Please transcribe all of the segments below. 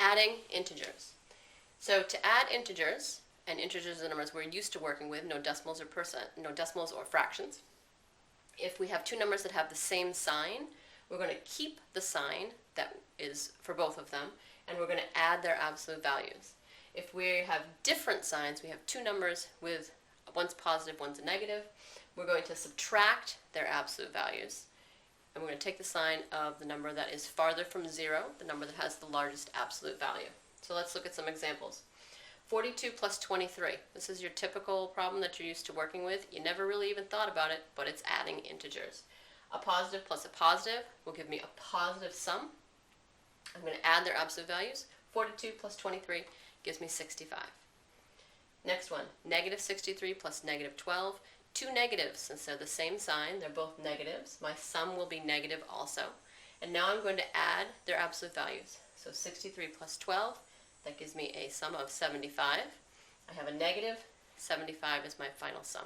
Adding integers. So to add integers, and integers are the numbers we're used to working with, no decimals or fractions. If we have two numbers that have the same sign, we're going to keep the sign that is for both of them, and we're going to add their absolute values. If we have different signs, we have two numbers with one's positive, one's a negative, we're going to subtract their absolute values, and we're going to take the sign of the number that is farther from 0, the number that has the largest absolute value. So let's look at some examples. 42 plus 23. This is your typical problem that you're used to working with. You never really even thought about it, but it's adding integers. A positive plus a positive will give me a positive sum. I'm going to add their absolute values. 42 plus 23 gives me 65. Next one, negative 63 plus negative 12. Two negatives, since they're the same sign, they're both negatives. My sum will be negative also. And now I'm going to add their absolute values. So 63 plus 12, that gives me a sum of 75. I have a negative, 75 is my final sum.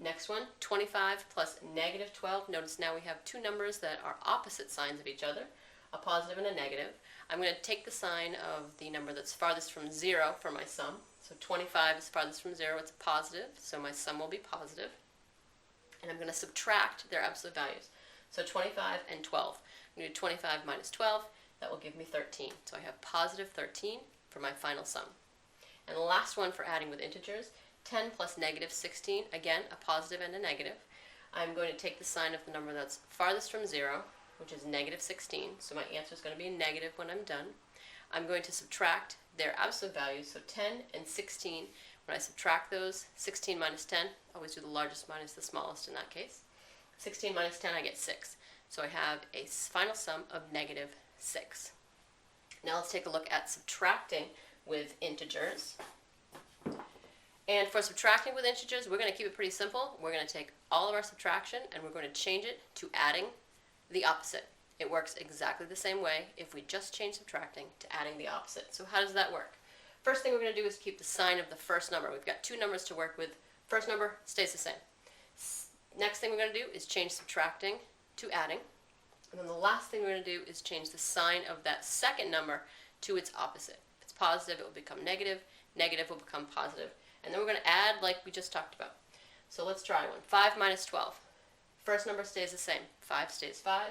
Next one, 25 plus negative 12. Notice now we have two numbers that are opposite signs of each other, a positive and a negative. I'm going to take the sign of the number that's farthest from 0 for my sum. So 25 is farthest from 0, it's a positive, so my sum will be positive. And I'm going to subtract their absolute values. So 25 and 12. I'm going to do 25 minus 12, that will give me 13. So I have positive 13 for my final sum. And the last one for adding with integers, 10 plus negative 16, again a positive and a negative. I'm going to take the sign of the number that's farthest from 0, which is negative 16, so my answer is going to be negative when I'm done. I'm going to subtract their absolute values, so 10 and 16. When I subtract those, 16 minus 10, always do the largest minus the smallest in that case. 16 minus 10, I get 6. So I have a final sum of negative 6. Now let's take a look at subtracting with integers. And for subtracting with integers, we're going to keep it pretty simple. We're going to take all of our subtraction and we're going to change it to adding the opposite. It works exactly the same way if we just change subtracting to adding the opposite. So how does that work? First thing we're going to do is keep the sign of the first number. We've got two numbers to work with. First number stays the same. Next thing we're going to do is change subtracting to adding. And then the last thing we're going to do is change the sign of that second number to its opposite. If it's positive, it will become negative. Negative will become positive. And then we're going to add like we just talked about. So let's try one. 5 minus 12. First number stays the same. 5 stays 5.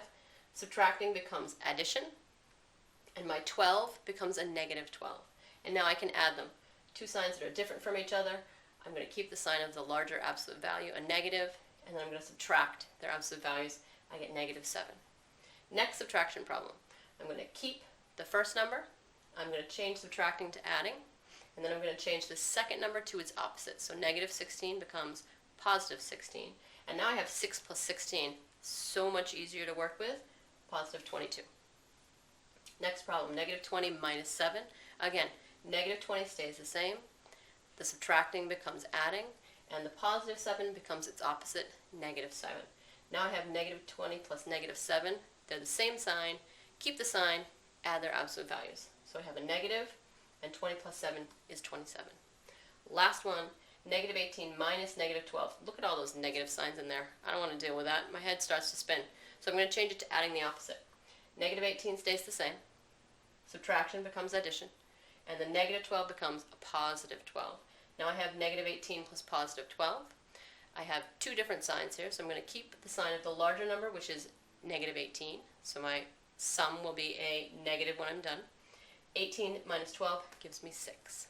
Subtracting becomes addition. And my 12 becomes a negative 12. And now I can add them. Two signs that are different from each other. I'm going to keep the sign of the larger absolute value, a negative, and then I'm going to subtract their absolute values. I get negative 7. Next subtraction problem. I'm going to keep the first number. I'm going to change subtracting to adding. And then I'm going to change the second number to its opposite. So negative 16 becomes positive 16. And now I have 6 plus 16. So much easier to work with. Positive 22. Next problem, negative 20 minus 7. Again, negative 20 stays the same. The subtracting becomes adding. And the positive 7 becomes its opposite, negative 7. Now I have negative 20 plus negative 7. They're the same sign. Keep the sign, add their absolute values. So I have a negative, and 20 plus 7 is 27. Last one, negative 18 minus negative 12. Look at all those negative signs in there. I don't want to deal with that. My head starts to spin. So I'm going to change it to adding the opposite. Negative 18 stays the same. Subtraction becomes addition. And the negative 12 becomes a positive 12. Now I have negative 18 plus positive 12. I have two different signs here, so I'm going to keep the sign of the larger number, which is negative 18. So my sum will be a negative when I'm done. 18 minus 12 gives me 6.